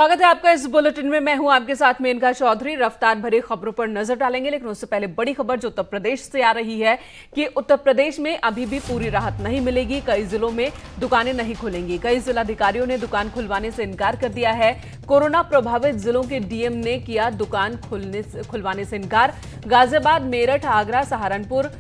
स्वागत है आपका इस बुलेटिन में। मैं हूं आपके साथ मेनका चौधरी। रफ्तार भरी खबरों पर नजर डालेंगे, लेकिन उससे पहले बड़ी खबर जो उत्तर प्रदेश से आ रही है कि उत्तर प्रदेश में अभी भी पूरी राहत नहीं मिलेगी। कई जिलों में दुकानें नहीं खुलेंगी। कई जिलाधिकारियों ने दुकान खुलवाने से इनकार कर दिया है। कोरोना प्रभावित जिलों के डीएम ने किया दुकान खुलवाने से इनकार। गाजियाबाद, मेरठ, आगरा, सहारनपुर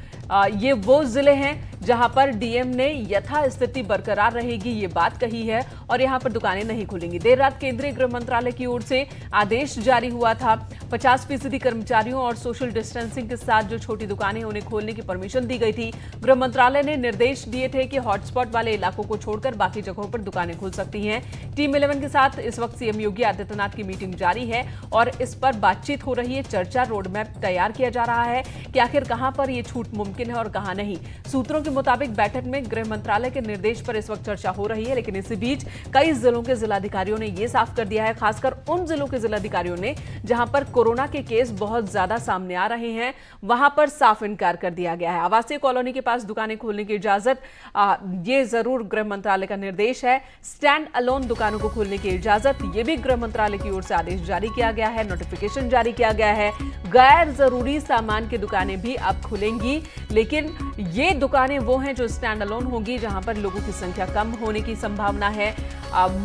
ये वो जिले हैं जहां पर डीएम ने यथास्थिति बरकरार रहेगी ये बात कही है और यहां पर दुकानें नहीं खुलेंगी। देर रात केंद्रीय गृह मंत्रालय की ओर से आदेश जारी हुआ था। 50% कर्मचारियों और सोशल डिस्टेंसिंग के साथ जो छोटी दुकानें उन्हें खोलने की परमिशन दी गई थी। गृह मंत्रालय ने निर्देश दिए थे कि हॉटस्पॉट वाले इलाकों को छोड़कर बाकी जगहों पर दुकानें खुल सकती हैं। टीम 11 के साथ इस वक्त सीएम योगी आदित्यनाथ की मीटिंग जारी है और इस पर बातचीत हो रही है। चर्चा, रोडमैप तैयार किया जा रहा है कि आखिर कहां पर यह छूट मुमकिन है और कहां नहीं। सूत्रों के मुताबिक बैठक में गृह मंत्रालय के निर्देश पर इस वक्त चर्चा हो रही है, लेकिन इसी बीच कई जिलों के जिलाधिकारियों ने यह साफ कर दिया है, खासकर उन जिलों के जिलाधिकारियों ने जहां पर कोरोना के केस बहुत ज्यादा सामने आ रहे हैं, वहां पर साफ इनकार कर दिया गया है। आवासीय कॉलोनी के पास दुकानें खोलने की इजाजत ये जरूर गृह मंत्रालय का निर्देश है। स्टैंड अलोन दुकानों को खोलने की इजाजत ये भी गृह मंत्रालय की ओर से आदेश जारी किया गया है, नोटिफिकेशन जारी किया गया है। गैर जरूरी सामान की दुकानें भी अब खुलेंगी, लेकिन ये दुकानें वो हैं जो स्टैंड अलोन होगी, जहां पर लोगों की संख्या कम होने की संभावना है।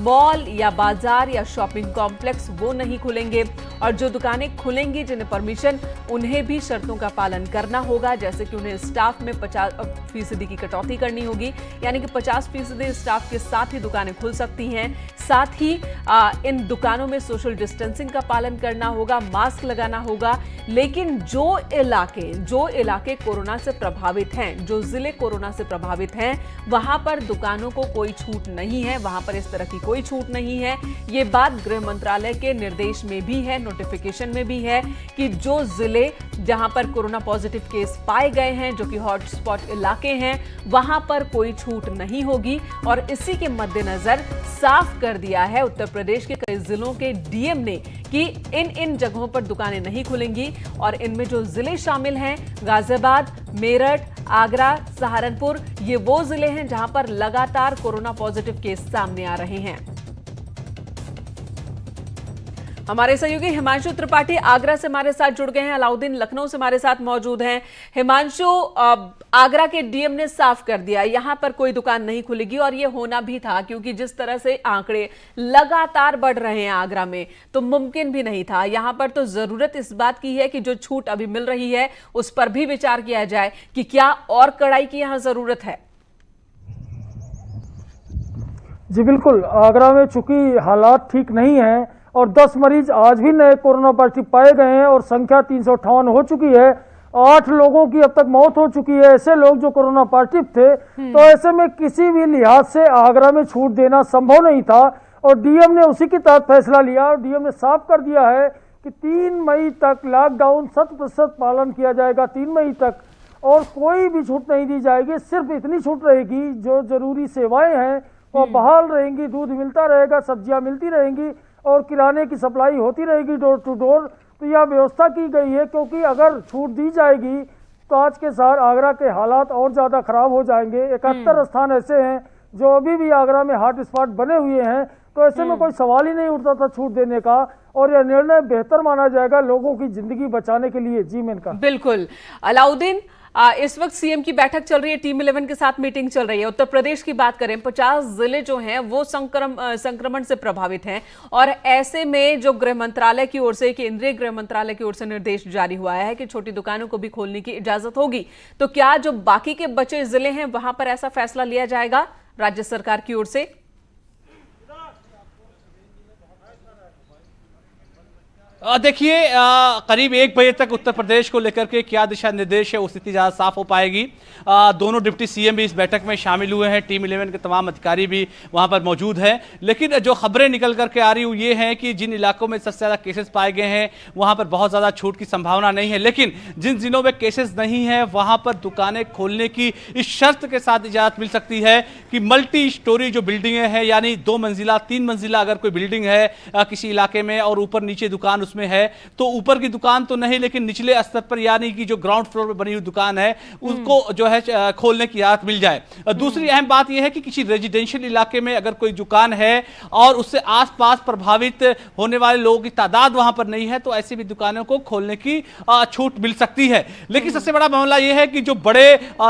मॉल या बाजार या शॉपिंग कॉम्प्लेक्स वो नहीं खुलेंगे और जो दुकानें खुलेंगी जिन्हें परमिशन, उन्हें भी शर्तों का पालन करना होगा, जैसे कि उन्हें स्टाफ में 50% की कटौती करनी होगी, यानी कि 50% स्टाफ के साथ ही दुकानें खुल सकती हैं। साथ ही इन दुकानों में सोशल डिस्टेंसिंग का पालन करना होगा, मास्क लगाना होगा। लेकिन जो इलाके कोरोना से प्रभावित हैं, जो जिले कोरोना से प्रभावित हैं, वहां पर दुकानों को कोई छूट नहीं है, वहां पर इस तरह की कोई छूट नहीं है। ये बात गृह मंत्रालय के निर्देश में भी है, नोटिफिकेशन में भी है कि जो जिले जहां पर कोरोना पॉजिटिव केस पाए गए हैं, जो कि हॉटस्पॉट इलाके हैं, वहां पर कोई छूट नहीं होगी। और इसी के मद्देनजर साफ कर दिया है उत्तर प्रदेश के कई जिलों के डीएम ने कि इन जगहों पर दुकानें नहीं खुलेंगी। और इनमें जो जिले शामिल हैं, गाजियाबाद, मेरठ, आगरा, सहारनपुर, ये वो जिले हैं जहां पर लगातार कोरोना पॉजिटिव केस सामने आ रहे हैं। हमारे सहयोगी हिमांशु त्रिपाठी आगरा से हमारे साथ जुड़ गए हैं। अलाउद्दीन लखनऊ से हमारे साथ मौजूद हैं। हिमांशु, आगरा के डीएम ने साफ कर दिया यहां पर कोई दुकान नहीं खुलेगी और यह होना भी था, क्योंकि जिस तरह से आंकड़े लगातार बढ़ रहे हैं आगरा में, तो मुमकिन भी नहीं था। यहां पर तो जरूरत इस बात की है कि जो छूट अभी मिल रही है उस पर भी विचार किया जाए कि क्या और कड़ाई की यहां जरूरत है। जी बिल्कुल, आगरा में चूंकि हालात ठीक नहीं है और 10 मरीज आज भी नए कोरोना पॉजिटिव पाए गए हैं और संख्या 358 हो चुकी है। 8 लोगों की अब तक मौत हो चुकी है, ऐसे लोग जो कोरोना पॉजिटिव थे। तो ऐसे में किसी भी लिहाज से आगरा में छूट देना संभव नहीं था और डीएम ने उसी के तहत फैसला लिया और डीएम ने साफ कर दिया है कि 3 मई तक लॉकडाउन 100% पालन किया जाएगा। 3 मई तक और कोई भी छूट नहीं दी जाएगी। सिर्फ इतनी छूट रहेगी जो जरूरी सेवाएं हैं वो बहाल रहेंगी, दूध मिलता रहेगा, सब्जियां मिलती रहेंगी और किराने की सप्लाई होती रहेगी डोर टू डोर। तो यह व्यवस्था की गई है, क्योंकि अगर छूट दी जाएगी तो आज के साथ आगरा के हालात और ज़्यादा खराब हो जाएंगे। 71 स्थान ऐसे हैं जो अभी भी आगरा में हॉट स्पॉट बने हुए हैं, तो ऐसे में कोई सवाल ही नहीं उठता था छूट देने का और यह निर्णय बेहतर माना जाएगा लोगों की जिंदगी बचाने के लिए। जी मेनका। बिल्कुल अलाउद्दीन, इस वक्त सीएम की बैठक चल रही है, टीम 11 के साथ मीटिंग चल रही है। उत्तर प्रदेश की बात करें, 50 जिले जो हैं वो संक्रमण से प्रभावित हैं और ऐसे में जो गृह मंत्रालय की ओर से, केंद्रीय गृह मंत्रालय की ओर से निर्देश जारी हुआ है कि छोटी दुकानों को भी खोलने की इजाजत होगी, तो क्या जो बाकी के बचे जिले हैं वहां पर ऐसा फैसला लिया जाएगा राज्य सरकार की ओर से? देखिए, करीब 1 बजे तक उत्तर प्रदेश को लेकर के क्या दिशा निर्देश है, वो स्थिति ज़्यादा साफ हो पाएगी। दोनों डिप्टी सीएम भी इस बैठक में शामिल हुए हैं, टीम 11 के तमाम अधिकारी भी वहां पर मौजूद हैं। लेकिन जो खबरें निकल करके आ रही हुई ये हैं कि जिन इलाकों में सबसे ज़्यादा केसेस पाए गए हैं वहां पर बहुत ज़्यादा छूट की संभावना नहीं है, लेकिन जिन जिलों में केसेस नहीं है वहां पर दुकानें खोलने की इस शर्त के साथ इजाज़त मिल सकती है कि मल्टी स्टोरी जो बिल्डिंगें हैं, यानी 2 मंजिला 3 मंजिला अगर कोई बिल्डिंग है किसी इलाके में और ऊपर नीचे दुकान उसमें है तो ऊपर की दुकान तो नहीं, लेकिन निचले स्तर पर यानी कि जो ग्राउंड फ्लोर पर बनी हुई दुकान है उसको जो है खोलने की इजाजत मिल जाए। दूसरी अहम बात यह है कि किसी रेजिडेंशियल इलाके में अगर कोई दुकान है और उससे आसपास प्रभावित होने वाले लोगों की तादाद वहां पर नहीं है तो ऐसी भी दुकानों को खोलने की छूट मिल सकती है। लेकिन सबसे बड़ा मामला यह है कि जो बड़े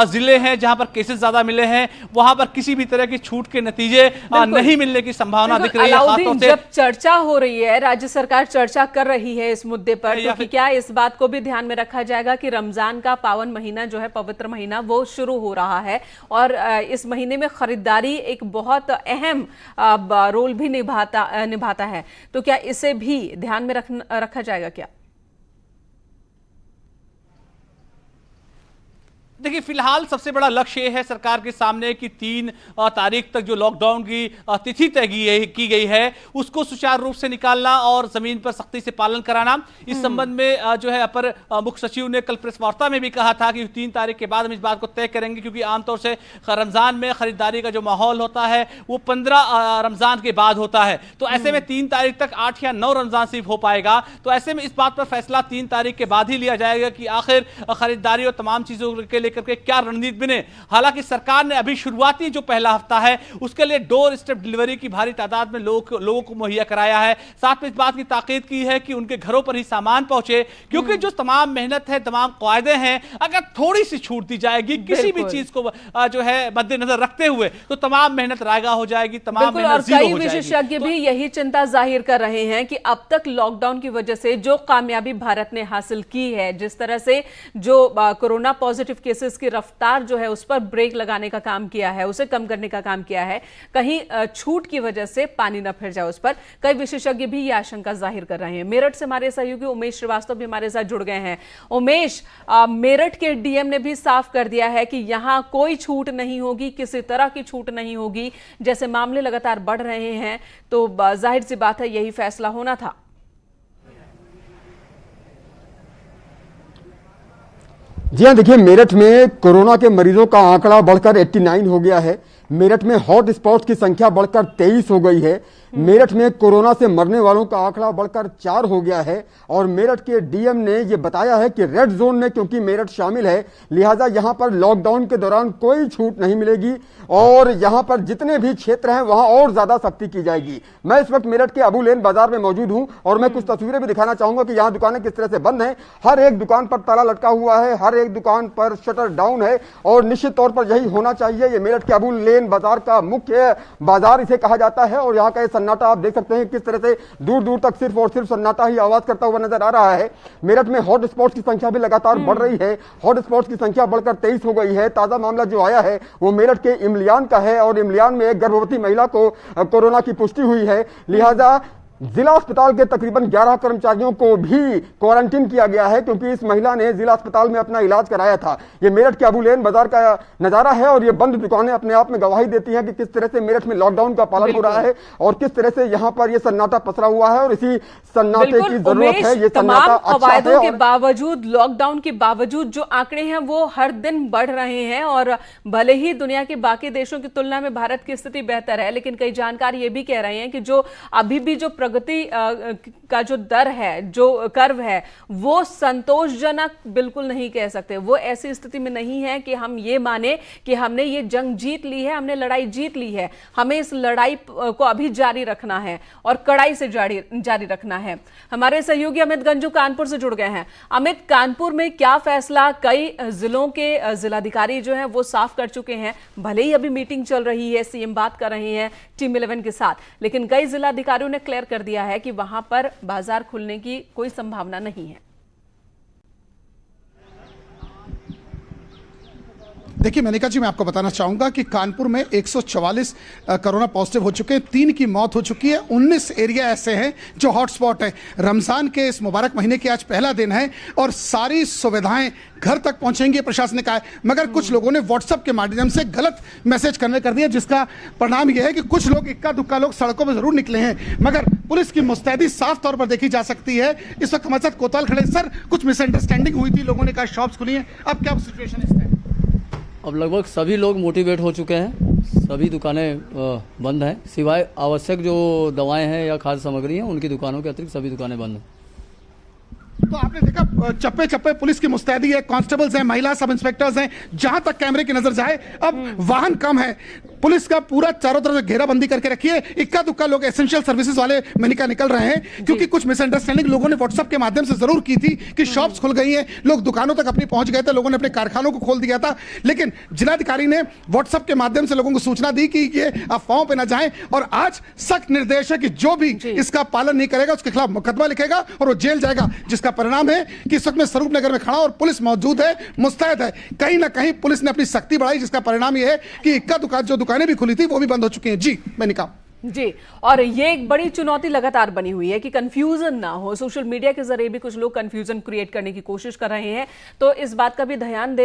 जिले हैं जहां पर केसेस ज्यादा मिले हैं वहां पर किसी भी तरह की छूट के नतीजे नहीं मिलने की संभावना दिख रही है। जब चर्चा हो रही है, राज्य सरकार चर्चा कर रही है इस मुद्दे पर, तो क्या इस बात को भी ध्यान में रखा जाएगा कि रमजान का पावन महीना जो है, पवित्र महीना, वो शुरू हो रहा है और इस महीने में खरीदारी एक बहुत अहम रोल भी निभाता है, तो क्या इसे भी ध्यान में रखा जाएगा क्या? देखिए, फिलहाल सबसे बड़ा लक्ष्य यह है सरकार के सामने कि 3 तारीख तक जो लॉकडाउन की तिथि तय की गई है उसको सुचारू रूप से निकालना और जमीन पर सख्ती से पालन कराना। इस संबंध में जो है अपर मुख्य सचिव ने कल प्रेस वार्ता में भी कहा था कि 3 तारीख के बाद हम इस बात को तय करेंगे, क्योंकि आमतौर से रमजान में खरीदारी का जो माहौल होता है वो 15 रमजान के बाद होता है। तो ऐसे में 3 तारीख तक 8 या 9 रमजान सिर्फ हो पाएगा। तो ऐसे में इस बात पर फैसला 3 तारीख के बाद ही लिया जाएगा कि आखिर खरीदारी और तमाम चीजों के लेकर के क्या रणनीति बने। हालांकि सरकार ने अभी शुरुआती जो पहला हफ्ता है उसके लिए डोर स्टेप डिलीवरी की भारी तादाद में लोगों को मुहैया कराया है। साथ में इस बात की ताकीद की है कि उनके घरों पर ही सामान पहुंचे, क्योंकि जो तमाम मेहनत है, तमाम कायदे हैं, अगर थोड़ी सी छूट दी जाएगी किसी भी चीज को जो है मद्देनजर रखते हुए तो तमाम मेहनत रायगा हो जाएगी, तमाम मेहनत जीरो हो जाएगी। कई विशेषज्ञ भी यही चिंता जाहिर कर रहे हैं कि अब तक लॉकडाउन की वजह से जो कामयाबी भारत ने हासिल की है, जिस तरह से जो कोरोना पॉजिटिव केसेस की रफ्तार जो है उस पर ब्रेक लगाने का काम किया है, उसे कम करने का काम किया है, कहीं छूट की वजह से पानी न फिर जाए उस पर कई विशेषज्ञ भी यह आशंका जाहिर कर रहे हैं। मेरठ से हमारे सहयोगी उमेश श्रीवास्तव भी हमारे साथ जुड़ गए हैं। उमेश, मेरठ के डीएम ने भी साफ कर दिया है कि यहां कोई छूट नहीं होगी, किसी तरह की छूट नहीं होगी। जैसे मामले लगातार बढ़ रहे हैं तो जाहिर सी बात है यही फैसला होना था। जी हाँ, देखिए, मेरठ में कोरोना के मरीजों का आंकड़ा बढ़कर 89 हो गया है। मेरठ में हॉट स्पॉट की संख्या बढ़कर 23 हो गई है। मेरठ में कोरोना से मरने वालों का आंकड़ा बढ़कर 4 हो गया है और मेरठ के डीएम ने यह बताया है कि रेड जोन में क्योंकि मेरठ शामिल है, लिहाजा यहां पर लॉकडाउन के दौरान कोई छूट नहीं मिलेगी और यहां पर जितने भी क्षेत्र हैं वहां और ज्यादा सख्ती की जाएगी। मैं इस वक्त मेरठ के अबू लेन बाजार में मौजूद हूं और मैं कुछ तस्वीरें भी दिखाना चाहूंगा कि यहां दुकानें किस तरह से बंद हैं। हर एक दुकान पर ताला लटका हुआ है, हर एक दुकान पर शटर डाउन है और निश्चित तौर पर यही होना चाहिए। ये मेरठ के अबू लेन बाजार का मुख्य बाजार इसे कहा जाता है और यहाँ का सन्नाटा आप देख सकते हैं किस तरह से दूर दूर तक सिर्फ और सिर्फ सन्नाटा ही आवाज करता हुआ नजर आ रहा है। मेरठ में हॉट स्पॉट्स की संख्या भी लगातार बढ़ रही है। हॉट स्पॉट्स की संख्या बढ़कर 23 हो गई है। ताजा मामला जो आया है वो मेरठ के इमलियान का है और इमलियान में एक गर्भवती महिला को कोरोना की पुष्टि हुई है। लिहाजा जिला अस्पताल के तकरीबन 11 कर्मचारियों को भी क्वारंटीन किया गया है क्योंकि इस महिला ने जिला अस्पताल में अपना इलाज कराया था। ये मेरठ के अबू लेन बाजार का नजारा है और ये बंद दुकानें अपने आप में गवाही देती हैं कि किस तरह से मेरठ में लॉकडाउन का पालन हो रहा है और किस तरह से यहाँ पर ये सन्नाटा पसरा हुआ है और इसी सन्नाटे की जरूरत है। ये सन्नाटा अच्छा है के बावजूद, लॉकडाउन के बावजूद जो आंकड़े हैं वो हर दिन बढ़ रहे हैं और भले ही दुनिया के बाकी देशों की तुलना में भारत की स्थिति बेहतर है, लेकिन कई जानकार ये भी कह रहे हैं कि जो अभी भी जो प्रगति का जो दर है, जो कर्व है, वो संतोषजनक बिल्कुल नहीं कह सकते। वो ऐसी स्थिति में नहीं है कि हम ये माने कि हमने ये जंग जीत ली है, हमने लड़ाई जीत ली है। हमें इस लड़ाई को अभी जारी रखना है और कड़ाई से जारी रखना है। हमारे सहयोगी अमित गंजू कानपुर से जुड़ गए हैं। अमित, कानपुर में क्या फैसला? कई जिलों के जिलाधिकारी जो हैं वो साफ कर चुके हैं, भले ही अभी मीटिंग चल रही है, सीएम बात कर रहे हैं टीम 11 के साथ, लेकिन कई जिलाधिकारियों ने क्लियर कर दिया है कि वहां पर बाजार खुलने की कोई संभावना नहीं है। देखिए मेनका जी, मैं आपको बताना चाहूंगा कि कानपुर में 144 कोरोना पॉजिटिव हो चुके हैं, 3 की मौत हो चुकी है। 19 एरिया ऐसे हैं जो हॉटस्पॉट है। रमजान के इस मुबारक महीने के आज पहला दिन है और सारी सुविधाएं घर तक पहुंचेंगी, प्रशासन ने कहा है। मगर कुछ लोगों ने व्हाट्सएप के माध्यम से गलत मैसेज करने कर दिया, जिसका परिणाम यह है कि कुछ लोग, इक्का दुक्का लोग सड़कों पर जरूर निकले हैं, मगर पुलिस की मुस्तैदी साफ तौर पर देखी जा सकती है। इस वक्त हमारे साथ कोतवाल खड़े। सर, कुछ मिसअंडरस्टैंडिंग हुई थी, लोगों ने कहा शॉप्स खुली हैं, अब क्या सिचुएशन है इस टाइम? अब लगभग सभी लोग मोटिवेट हो चुके हैं, सभी दुकानें बंद हैं, सिवाय आवश्यक जो दवाएं हैं या खाद्य सामग्री हैं उनकी दुकानों के अतिरिक्त सभी दुकानें बंद हैं। तो आपने देखा चप्पे चप्पे पुलिस की मुस्तैदी है, कांस्टेबल्स हैं, महिला सब इंस्पेक्टर्स हैं, जहां तक कैमरे की नजर जाए अब वाहन कम है। पुलिस का पूरा चारों तरफ घेराबंदी करके रखी है। इक्का दुक्का लोग एसेंशियल सर्विसेज वाले मैनिका निकल रहे हैं, क्योंकि कुछ मिसअंडरस्टैंडिंग लोगों ने व्हाट्सएप के माध्यम से जरूर की थी कि शॉप्स खुल गई हैं, लोग दुकानों तक अपनी पहुंच गए थे, लोगों ने अपने कारखानों को खोल दिया था। लेकिन जिलाधिकारी ने व्हाट्सएप के माध्यम से लोगों को सूचना दी कि ये अफवाहों पर न जाएं, और आज सख्त निर्देश है कि जो भी इसका पालन नहीं करेगा उसके खिलाफ मुकदमा लिखेगा और वो जेल जाएगा। जिसका परिणाम है कि इस वक्त मैं स्वरूप नगर में खड़ा और पुलिस मौजूद है, मुस्तैद है। कहीं ना कहीं पुलिस ने अपनी सख्ती बढ़ाई, जिसका परिणाम यह है कि इक्का दुक्का जो दुकानें भी खुली थी वो भी बंद हो चुकी हैं। जी मैनिका जी, और ये एक बड़ी चुनौती लगातार बनी हुई है कि कंफ्यूजन ना हो। सोशल मीडिया के जरिए भी कुछ लोग कंफ्यूजन क्रिएट करने की कोशिश कर रहे हैं, तो इस बात का भी ध्यान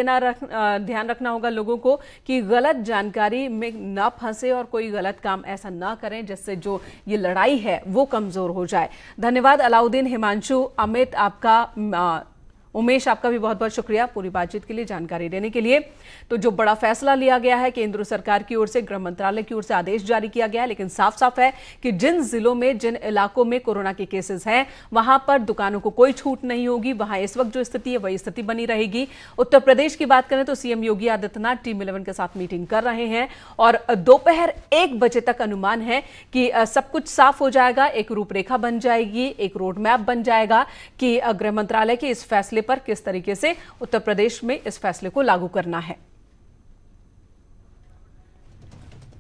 रखना होगा लोगों को कि गलत जानकारी में ना फंसे और कोई गलत काम ऐसा ना करें जिससे जो ये लड़ाई है वो कमजोर हो जाए। धन्यवाद अलाउद्दीन, हिमांशु, अमित, आपका, उमेश, आपका भी बहुत बहुत शुक्रिया पूरी बातचीत के लिए, जानकारी देने के लिए। तो जो बड़ा फैसला लिया गया है केंद्र सरकार की ओर से, गृह मंत्रालय की ओर से आदेश जारी किया गया है, लेकिन साफ साफ है कि जिन जिलों में, जिन इलाकों में कोरोना के केसेस हैं वहां पर दुकानों को कोई छूट नहीं होगी। वहां इस वक्त जो स्थिति है वही स्थिति बनी रहेगी। उत्तर प्रदेश की बात करें तो सीएम योगी आदित्यनाथ टीम 11 के साथ मीटिंग कर रहे हैं और दोपहर 1 बजे तक अनुमान है कि सब कुछ साफ हो जाएगा, एक रूपरेखा बन जाएगी, एक रोड मैप बन जाएगा कि गृह मंत्रालय के इस फैसले पर किस तरीके से उत्तर प्रदेश में इस फैसले को लागू करना है।